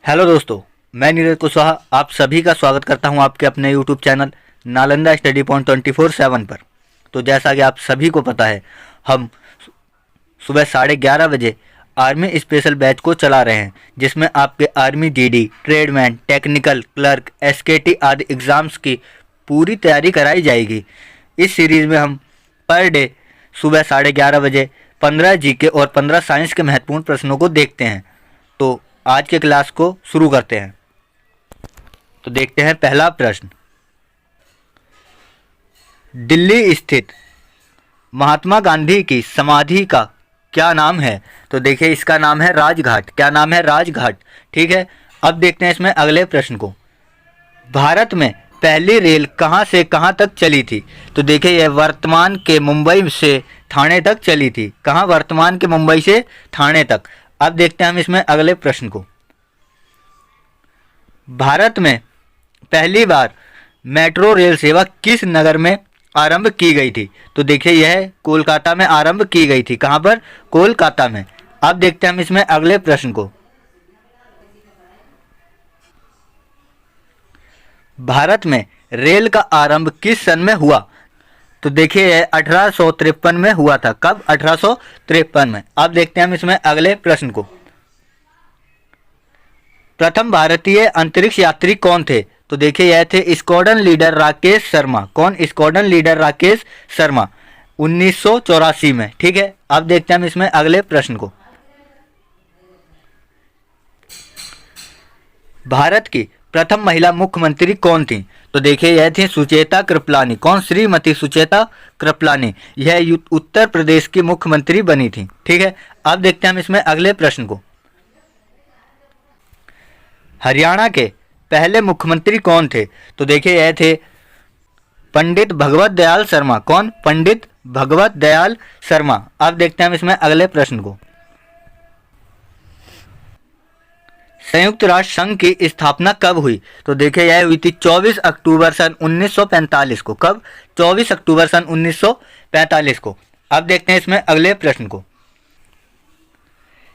Hello दोस्तों, मैं नीरज कुशवाहा आप सभी का स्वागत करता हूं आपके अपने YouTube channel Nalanda study point 24/7 पर। तो जैसा कि आप सभी को पता है, हम सुबह 11:30 बजे आर्मी स्पेशल बैच को चला रहे हैं, जिसमें आपके army GD, tradesman, technical, clerk, एसकेटी आदि एग्ज़ाम्स की पूरी तैयारी कराई जाएगी। इस सीरीज़ में हम पर डे सुबह 11:30 बजे 15 जीके और 15 साइंस के महत्वपूर्ण प्रश्नों को देखते हैं। तो आज के क्लास को शुरू करते हैं। तो देखते हैं पहला प्रश्न। दिल्ली स्थित महात्मा गांधी की समाधि का क्या नाम है? तो देखिए, इसका नाम है राजघाट। क्या नाम है? राजघाट। ठीक है, अब देखते हैं इसमें अगले प्रश्न को। भारत में पहली रेल कहां से कहां तक चली थी? तो देखिए, यह वर्तमान के मुंबई से ठाणे तक चली थी। कहां? वर्तमान के मुंबई से ठाणे तक। अब देखते हैं हम इसमें अगले प्रश्न को। भारत में पहली बार मेट्रो रेल सेवा किस नगर में आरंभ की गई थी? तो देखिए, यह कोलकाता में आरंभ की गई थी। कहां पर? कोलकाता में। अब देखते हैं हम इसमें अगले प्रश्न को। भारत में रेल का आरंभ किस सन में हुआ? तो देखिए, यह 1853 में हुआ था। कब? 1853 में। अब देखते हैं हम इसमें अगले प्रश्न को। प्रथम भारतीय अंतरिक्ष यात्री कौन थे? तो देखिए, यह थे स्क्वाड्रन लीडर राकेश शर्मा। कौन? स्क्वाड्रन लीडर राकेश शर्मा, 1984 में। ठीक है, अब देखते हैं हम इसमें अगले प्रश्न को। भारत की प्रथम महिला मुख्यमंत्री कौन थी? तो देखिए, यह थी सुचेता कृपलानी। कौन? श्रीमती सुचेता कृपलानी। यह उत्तर प्रदेश की मुख्यमंत्री बनी थी। ठीक है, अब देखते हैं हम इसमें अगले प्रश्न को। हरियाणा के पहले मुख्यमंत्री कौन थे? तो देखिए, यह थे पंडित भगवत दयाल शर्मा। कौन? पंडित भगवत दयाल शर्मा। अब देखते हैं हम इसमें अगले प्रश्न को। संयुक्त राष्ट्र संघ की स्थापना कब हुई? तो देखिए, यह हुई थी 24 अक्टूबर सन 1945 को। कब? 24 अक्टूबर सन 1945 को। अब देखते हैं इसमें अगले प्रश्न को।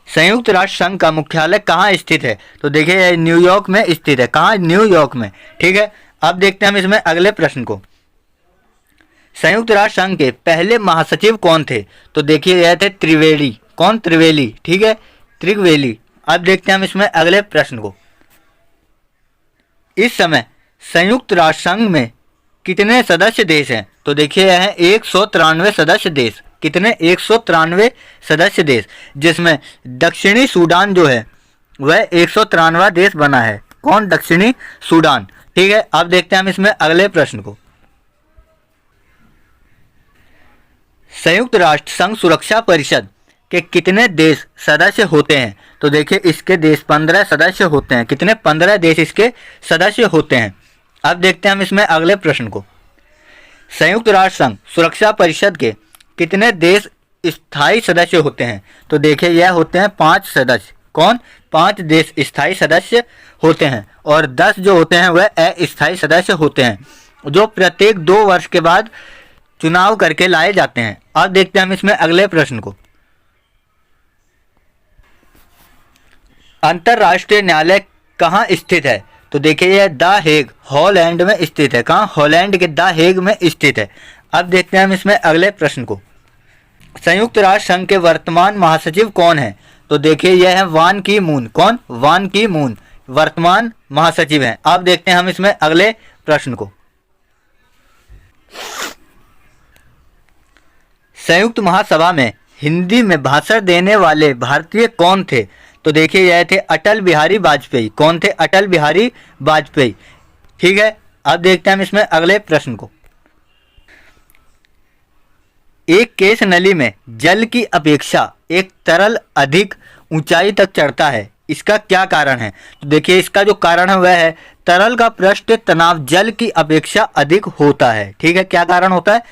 संयुक्त राष्ट्र संघ का मुख्यालय कहाँ स्थित है? तो देखिए, यह न्यूयॉर्क में स्थित है। कहाँ? न्यूयॉर्क में। ठीक है, अब देखते हैं हम इसमें अगले प्रश्न को। संयुक्त राष्ट्र संघ के पहले महासचिव कौन थे? तो देखिए, यह थे त्रिवेदी। कौन? त्रिवेदी। ठीक है, त्रिवेदी। अब देखते हैं हम इसमें अगले प्रश्न को। इस समय संयुक्त राष्ट्र संघ में कितने सदस्य देश हैं? तो देखिए, यह है 193 सदस्य देश। कितने? 193 सदस्य देश, जिसमें दक्षिणी सूडान जो है वह 193वां देश बना है। कौन? दक्षिणी सूडान। ठीक है, अब देखते हैं हम इसमें अगले प्रश्न को। संयुक्त राष्ट्र संघ सुरक्षा परिषद के कितने देश सदस्य होते हैं? तो देखिए, इसके देश 15 सदस्य होते हैं। कितने? 15 देश इसके सदस्य होते हैं। अब देखते हैं हम इसमें अगले प्रश्न को। संयुक्त राष्ट्र संघ सुरक्षा परिषद के कितने देश स्थायी सदस्य होते हैं? तो देखिए, यह होते हैं 5 सदस्य। कौन? 5 देश स्थायी सदस्य होते हैं, और 10 जो होते हैं वह अस्थायी सदस्य होते हैं, जो प्रत्येक 2 वर्ष के बाद चुनाव करके लाए जाते हैं। अब देखते हैं हम इसमें अगले प्रश्न को। अंतर्राष्ट्रीय न्यायालय कहाँ स्थित है? तो देखिए, यह द हेग, हॉलैंड में स्थित है। कहाँ? हॉलैंड के द हेग में स्थित है। अब देखते हैं हम इसमें अगले प्रश्न को। संयुक्त राष्ट्र संघ के वर्तमान महासचिव कौन है? तो देखिए, यह है वान की मून। कौन? वान की मून वर्तमान महासचिव हैं। अब देखते हैं हम इसमें अगले प्रश्न को। संयुक्त महासभा में हिंदी में भाषण देने वाले भारतीय कौन थे? तो देखिए, यह थे अटल बिहारी वाजपेयी। कौन थे? अटल बिहारी वाजपेयी। ठीक है, अब देखते हैं हम इसमें अगले प्रश्न को। एक केश नली में जल की अपेक्षा एक तरल अधिक ऊंचाई तक चढ़ता है, इसका क्या कारण है? तो देखिए, इसका जो कारण है वह है तरल का पृष्ठ तनाव जल की अपेक्षा अधिक होता है। ठीक है, क्या कारण होता है?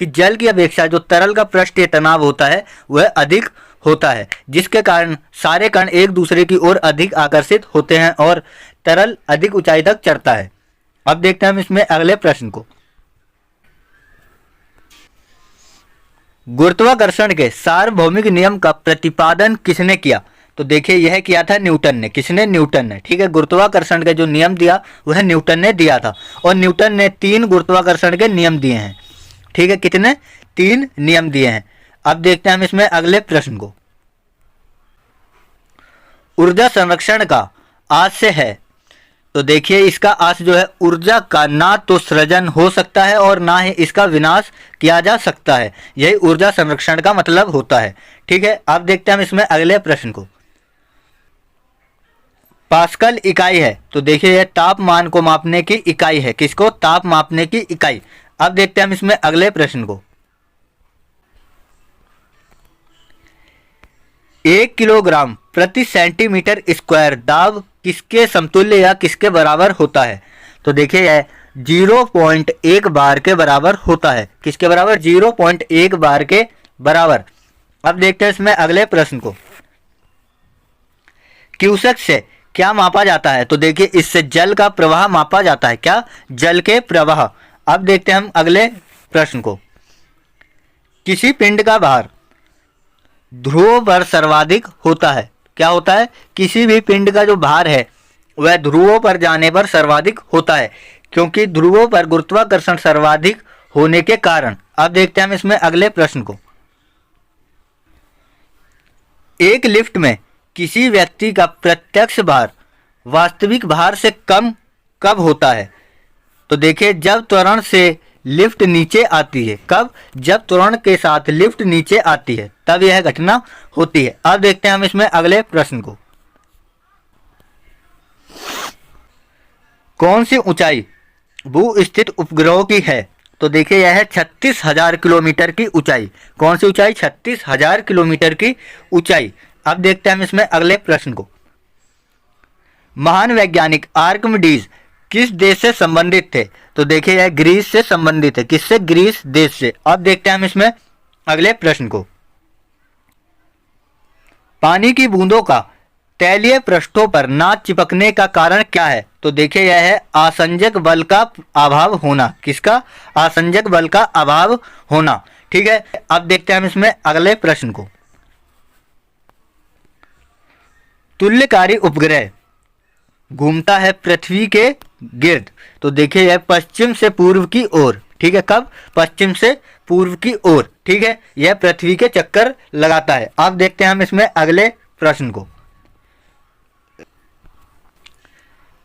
कि जल की अपेक्षा जो तरल का पृष्ठीय तनाव होता है वह अधिक होता है, जिसके कारण सारे कण एक दूसरे की ओर अधिक आकर्षित होते हैं और तरल अधिक ऊंचाई तक चढ़ता है। अब देखते हैं हम इसमें अगले प्रश्न को। गुरुत्वाकर्षण के सार्वभौमिक नियम का प्रतिपादन किसने किया? तो देखिए यह किया था न्यूटन ने। किसने? न्यूटन ने। ठीक है, गुरुत्वाकर्षण का जो नियम दिया वह न्यूटन ने दिया था। और न्यूटन ने 3 गुरुत्वाकर्षण के नियम दिए हैं। ठीक है, कितने? 3 नियम दिए हैं। अब देखते हैं हम इसमें अगले प्रश्न को। ऊर्जा संरक्षण का आशय है। तो देखिए इसका आशय जो है ऊर्जा का ना तो सृजन हो सकता है और ना ही इसका विनाश किया जा सकता है। यही ऊर्जा संरक्षण का मतलब होता है। ठीक है, अब देखते हैं हम इसमें अगले प्रश्न को। पास्कल इकाई है। तो देखिए यह तापमान को मापने की इकाई है। किसको? ताप मापने की इकाई। अब देखते हैं हम इसमें अगले प्रश्न को। 1 किलोग्राम प्रति सेंटीमीटर स्क्वायर दाब किसके समतुल्य या किसके बराबर होता है? तो देखिए यह 0.1 बार के बराबर होता है। किसके बराबर? 0.1 बार के बराबर। अब देखते हैं इसमें अगले प्रश्न को। क्यूसेक से क्या मापा जाता है? तो देखिए इससे जल का प्रवाह मापा जाता है। क्या? जल के प्रवाह। अब देखते हैं हम अगले प्रश्न को। किसी पिंड का भार ध्रुव पर सर्वाधिक होता है। क्या होता है? किसी भी पिंड का जो भार है वह ध्रुवों पर जाने पर सर्वाधिक होता है, क्योंकि ध्रुवों पर गुरुत्वाकर्षण सर्वाधिक होने के कारण। अब देखते हैं हम इसमें अगले प्रश्न को। एक लिफ्ट में किसी व्यक्ति का प्रत्यक्ष भार वास्तविक भार से कम कब होता है? तो देखिए जब त्वरण से लिफ्ट नीचे आती है। कब? जब त्वरण के साथ लिफ्ट नीचे आती है तब यह घटना होती है। अब देखते हैं हम इसमें अगले प्रश्न को। कौन सी ऊंचाई भू स्थित उपग्रहों की है? तो देखिए यह है 36,000 किलोमीटर की ऊंचाई। कौन सी ऊंचाई? 36,000 किलोमीटर की ऊंचाई। अब देखते हैं हम इसमें अगले प्रश्न को। महान वैज्ञानिक आर्किमिडीज किस देश से संबंधित थे? तो देखिए यह ग्रीस से संबंधित है। किससे? ग्रीस देश से। अब देखते हैं हम इसमें अगले प्रश्न को। पानी की बूंदों का तैलीय पृष्ठों पर ना चिपकने का कारण क्या है? तो देखिए यह है आसंजक बल का अभाव होना। किसका? आसंजक बल का अभाव होना। ठीक है, अब देखते हैं हम इसमें अगले प्रश्न को। तुल्यकारी उपग्रह घूमता है पृथ्वी के गिर्द। तो देखिए यह पश्चिम से पूर्व की ओर। ठीक है, कब? पश्चिम से पूर्व की ओर। ठीक है, यह पृथ्वी के चक्कर लगाता है। अब देखते हैं हम इसमें अगले प्रश्न को।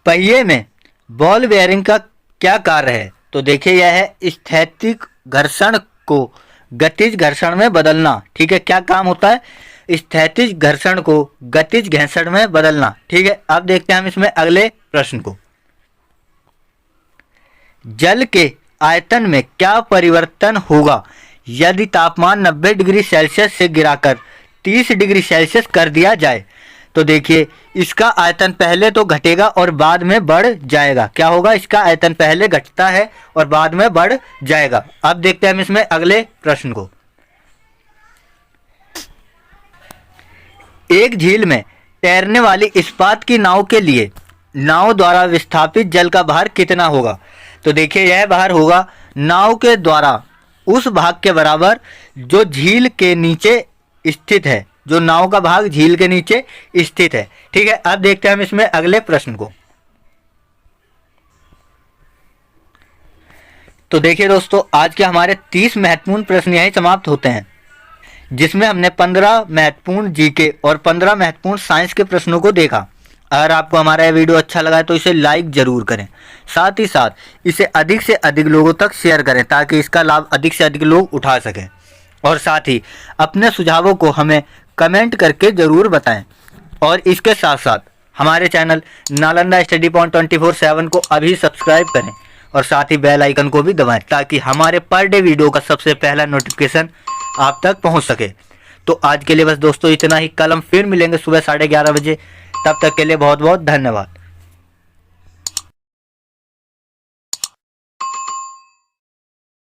पहिए में बॉल बेयरिंग का क्या कार्य है? तो देखिए यह है स्थैतिक घर्षण को गतिज घर्षण में बदलना। ठीक है, क्या काम होता है? स्थैतिक घर्षण को गतिज घर्षण में बदलना। ठीक है, अब देखते हैं हम इसमें अगले प्रश्न को। जल के आयतन में क्या परिवर्तन होगा यदि तापमान 90 डिग्री सेल्सियस से गिराकर 30 डिग्री सेल्सियस कर दिया जाए? तो देखिए इसका आयतन पहले तो घटेगा और बाद में बढ़ जाएगा। क्या होगा? इसका आयतन पहले घटता है और बाद में बढ़ जाएगा। अब देखते हैं हम इसमें अगले प्रश्न को। एक झील में तैरने वाली इस्पात की नाव के लिए नाव द्वारा विस्थापित जल का भार कितना होगा? तो देखिए यह भार होगा नाव के द्वारा उस भाग के बराबर जो झील के नीचे स्थित है। जो नाव का भाग झील के नीचे स्थित है। ठीक है, अब देखते हैं हम इसमें अगले प्रश्न को। तो देखिए दोस्तों आज के हमारे 30 महत्वपूर्ण प्रश्न यहीं समाप्त होते हैं, जिसमें हमने 15 महत्वपूर्ण जीके और 15 महत्वपूर्ण साइंस के प्रश्नों को देखा। अगर आपको हमारा यह वीडियो अच्छा लगा है तो इसे लाइक जरूर करें। साथ ही साथ इसे अधिक से अधिक लोगों तक शेयर करें ताकि इसका लाभ अधिक से अधिक लोग उठा सकें। और साथ ही अपने सुझावों को हमें कमेंट करके ज़रूर बताएं। और इसके साथ साथ हमारे चैनल नालंदा स्टडी पॉइंट 24/7 को अभी सब्सक्राइब करें और साथ ही बेल आइकन को भी दबाएं ताकि हमारे पर डे वीडियो का सबसे पहला नोटिफिकेशन आप तक पहुंच सके। तो आज के लिए बस दोस्तों इतना ही। कल हम फिर मिलेंगे सुबह 11:30 बजे। तब तक के लिए बहुत बहुत धन्यवाद।